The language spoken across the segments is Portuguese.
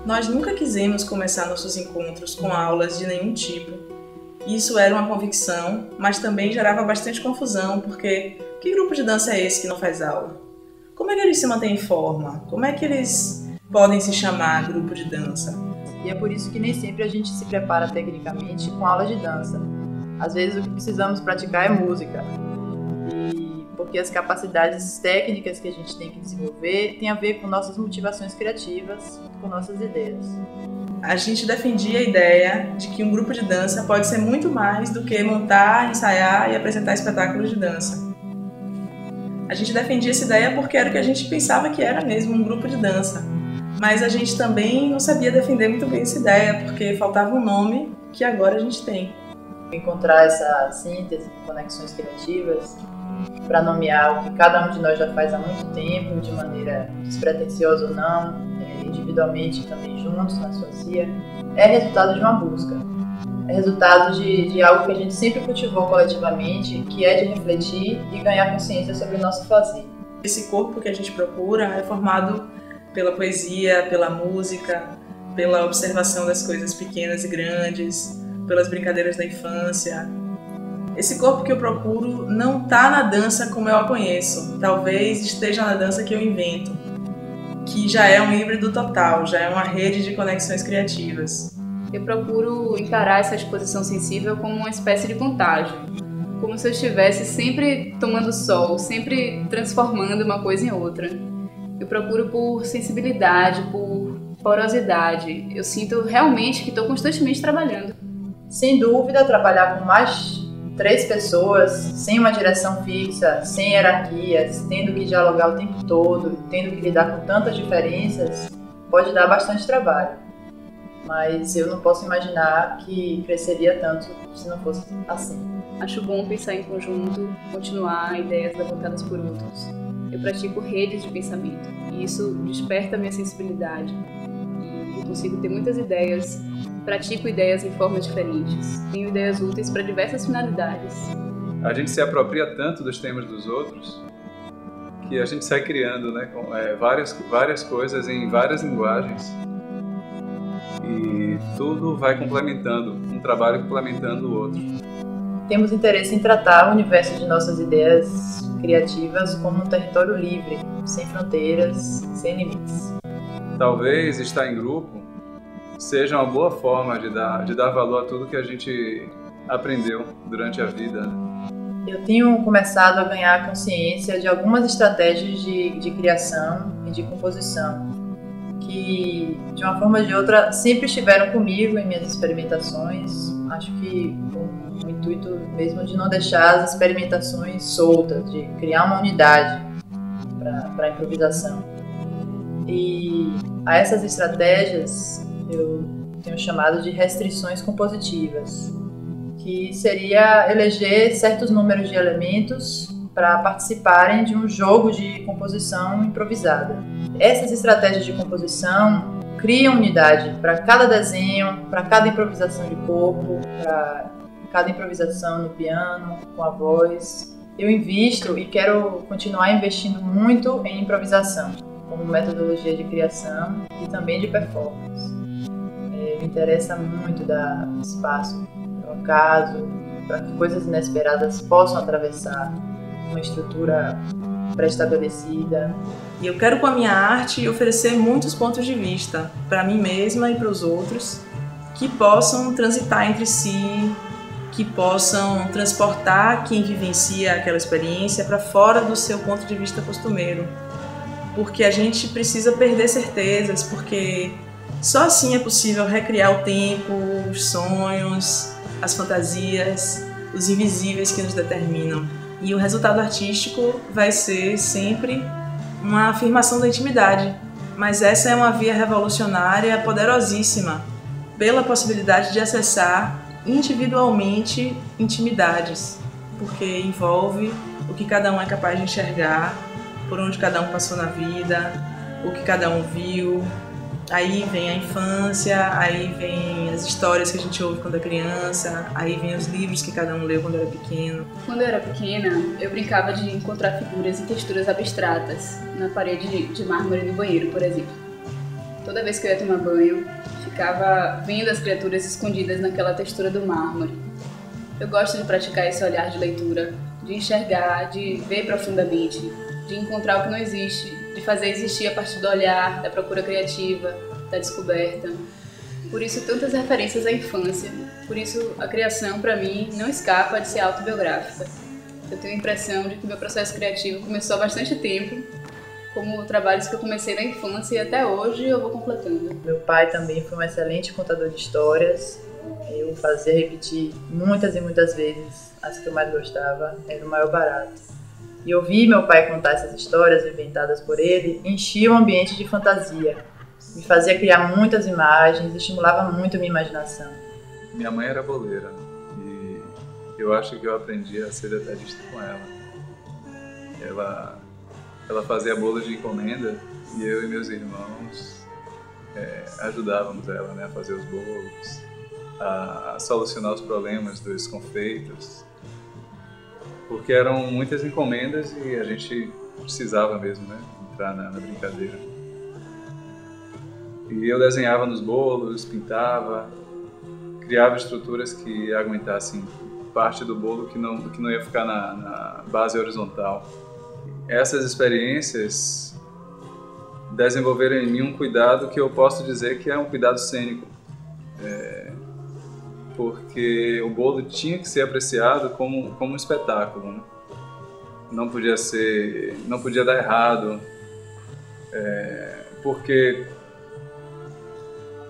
Nós nunca quisemos começar nossos encontros com aulas de nenhum tipo. Isso era uma convicção, mas também gerava bastante confusão, porque que grupo de dança é esse que não faz aula? Como é que eles se mantêm em forma? Como é que eles podem se chamar grupo de dança? E é por isso que nem sempre a gente se prepara tecnicamente com aulas de dança. Às vezes o que precisamos praticar é música. E porque as capacidades técnicas que a gente tem que desenvolver têm a ver com nossas motivações criativas, com nossas ideias. A gente defendia a ideia de que um grupo de dança pode ser muito mais do que montar, ensaiar e apresentar espetáculos de dança. A gente defendia essa ideia porque era o que a gente pensava que era mesmo um grupo de dança. Mas a gente também não sabia defender muito bem essa ideia, porque faltava um nome que agora a gente tem. Encontrar essa síntese, conexões criativas, para nomear o que cada um de nós já faz há muito tempo, de maneira despretensiosa ou não, individualmente também juntos na sua CIA, é resultado de uma busca. É resultado de algo que a gente sempre cultivou coletivamente, que é de refletir e ganhar consciência sobre o nosso fazer. Esse corpo que a gente procura é formado pela poesia, pela música, pela observação das coisas pequenas e grandes, pelas brincadeiras da infância. Esse corpo que eu procuro não está na dança como eu a conheço, talvez esteja na dança que eu invento, que já é um híbrido total, já é uma rede de conexões criativas. Eu procuro encarar essa exposição sensível como uma espécie de contágio, como se eu estivesse sempre tomando sol, sempre transformando uma coisa em outra. Eu procuro por sensibilidade, por porosidade. Eu sinto realmente que estou constantemente trabalhando. Sem dúvida, trabalhar com mais 3 pessoas, sem uma direção fixa, sem hierarquias, tendo que dialogar o tempo todo, tendo que lidar com tantas diferenças, pode dar bastante trabalho. Mas eu não posso imaginar que cresceria tanto se não fosse assim. Acho bom pensar em conjunto, continuar ideias levantadas por outros. Eu pratico redes de pensamento e isso desperta a minha sensibilidade. E eu consigo ter muitas ideias, pratico ideias em formas diferentes, tenho ideias úteis para diversas finalidades. A gente se apropria tanto dos temas dos outros que a gente sai criando, né, várias coisas em várias linguagens e tudo vai complementando, um trabalho complementando o outro. Temos interesse em tratar o universo de nossas ideias criativas como um território livre, sem fronteiras, sem limites. Talvez estar em grupo seja uma boa forma de dar valor a tudo que a gente aprendeu durante a vida. Eu tenho começado a ganhar consciência de algumas estratégias de criação e de composição que, de uma forma ou de outra, sempre estiveram comigo em minhas experimentações. Acho que com o intuito mesmo de não deixar as experimentações soltas, de criar uma unidade para a improvisação. E a essas estratégias eu tenho chamado de restrições compositivas, que seria eleger certos números de elementos para participarem de um jogo de composição improvisada. Essas estratégias de composição criam unidade para cada desenho, para cada improvisação de corpo, para cada improvisação no piano, com a voz. Eu invisto e quero continuar investindo muito em improvisação, como metodologia de criação e também de performance. Me interessa muito dar espaço para o acaso, para que coisas inesperadas possam atravessar uma estrutura pré-estabelecida. E eu quero, com a minha arte, oferecer muitos pontos de vista para mim mesma e para os outros, que possam transitar entre si, que possam transportar quem vivencia aquela experiência para fora do seu ponto de vista costumeiro. Porque a gente precisa perder certezas, porque só assim é possível recriar o tempo, os sonhos, as fantasias, os invisíveis que nos determinam. E o resultado artístico vai ser sempre uma afirmação da intimidade. Mas essa é uma via revolucionária poderosíssima, pela possibilidade de acessar individualmente intimidades, porque envolve o que cada um é capaz de enxergar, por onde cada um passou na vida, o que cada um viu. Aí vem a infância, aí vem as histórias que a gente ouve quando é criança, aí vem os livros que cada um leu quando era pequeno. Quando eu era pequena, eu brincava de encontrar figuras e texturas abstratas na parede de mármore do banheiro, por exemplo. Toda vez que eu ia tomar banho, ficava vendo as criaturas escondidas naquela textura do mármore. Eu gosto de praticar esse olhar de leitura, de enxergar, de ver profundamente, de encontrar o que não existe, de fazer existir a partir do olhar, da procura criativa, da descoberta. Por isso, tantas referências à infância. Por isso, a criação, para mim, não escapa de ser autobiográfica. Eu tenho a impressão de que meu processo criativo começou há bastante tempo, como trabalhos que eu comecei na infância e até hoje eu vou completando. Meu pai também foi um excelente contador de histórias. Eu fazia repetir muitas e muitas vezes as que eu mais gostava, era o maior barato. E ouvir meu pai contar essas histórias inventadas por ele enchia o ambiente de fantasia, me fazia criar muitas imagens, estimulava muito a minha imaginação. Minha mãe era boleira e eu acho que eu aprendi a ser detalhista com ela. Ela fazia bolo de encomenda e eu e meus irmãos ajudávamos ela, né, a fazer os bolos, a solucionar os problemas dos confeitos, porque eram muitas encomendas e a gente precisava mesmo, né, entrar na brincadeira. E eu desenhava nos bolos, pintava, criava estruturas que aguentassem parte do bolo que não ia ficar na base horizontal. Essas experiências desenvolveram em mim um cuidado que eu posso dizer que é um cuidado cênico, porque o bolo tinha que ser apreciado como um espetáculo, né? Não podia dar errado, porque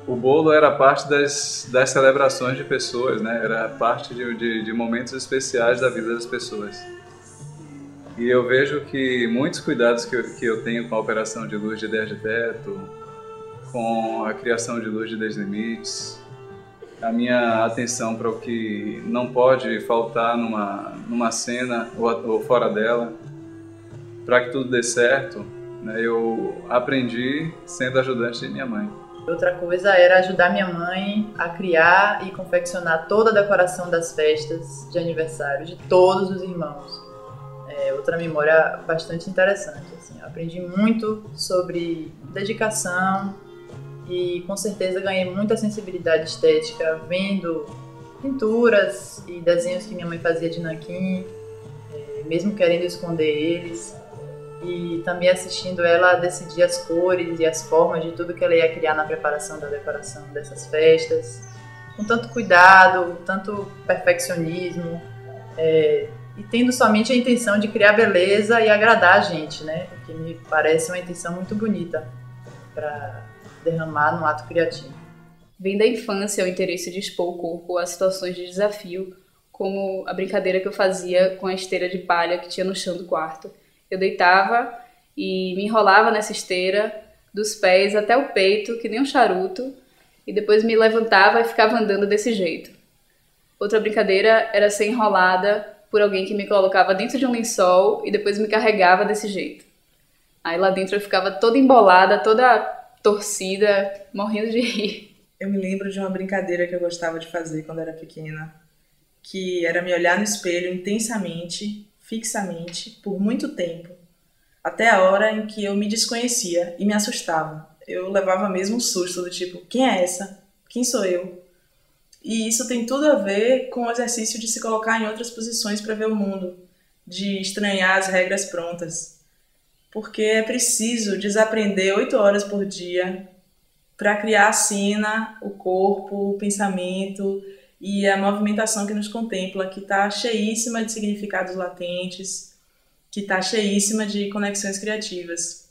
o bolo era parte das celebrações de pessoas, né? Era parte de momentos especiais da vida das pessoas. E eu vejo que muitos cuidados que eu tenho com a operação de luz de ideias de teto, com a criação de luz de 10 limites, a minha atenção para o que não pode faltar numa cena ou fora dela, para que tudo dê certo, né, eu aprendi sendo ajudante de minha mãe. Outra coisa era ajudar minha mãe a criar e confeccionar toda a decoração das festas de aniversário de todos os irmãos. Outra memória bastante interessante. Assim, eu aprendi muito sobre dedicação e com certeza ganhei muita sensibilidade estética vendo pinturas e desenhos que minha mãe fazia de nanquim, mesmo querendo esconder eles, e também assistindo ela decidir as cores e as formas de tudo que ela ia criar na preparação da decoração dessas festas, com tanto cuidado, tanto perfeccionismo, e tendo somente a intenção de criar beleza e agradar a gente, né? Que me parece uma intenção muito bonita para derramar no ato criativo. Vem da infância o interesse de expor o corpo a situações de desafio, como a brincadeira que eu fazia com a esteira de palha que tinha no chão do quarto. Eu deitava e me enrolava nessa esteira, dos pés até o peito, que nem um charuto, e depois me levantava e ficava andando desse jeito. Outra brincadeira era ser enrolada por alguém que me colocava dentro de um lençol e depois me carregava desse jeito. Aí lá dentro eu ficava toda embolada, toda torcida, morrendo de rir. Eu me lembro de uma brincadeira que eu gostava de fazer quando era pequena, que era me olhar no espelho intensamente, fixamente, por muito tempo, até a hora em que eu me desconhecia e me assustava. Eu levava mesmo um susto do tipo, quem é essa? Quem sou eu? E isso tem tudo a ver com o exercício de se colocar em outras posições para ver o mundo, de estranhar as regras prontas. Porque é preciso desaprender 8 horas por dia para criar a cena, o corpo, o pensamento e a movimentação que nos contempla, que está cheíssima de significados latentes, que está cheíssima de conexões criativas.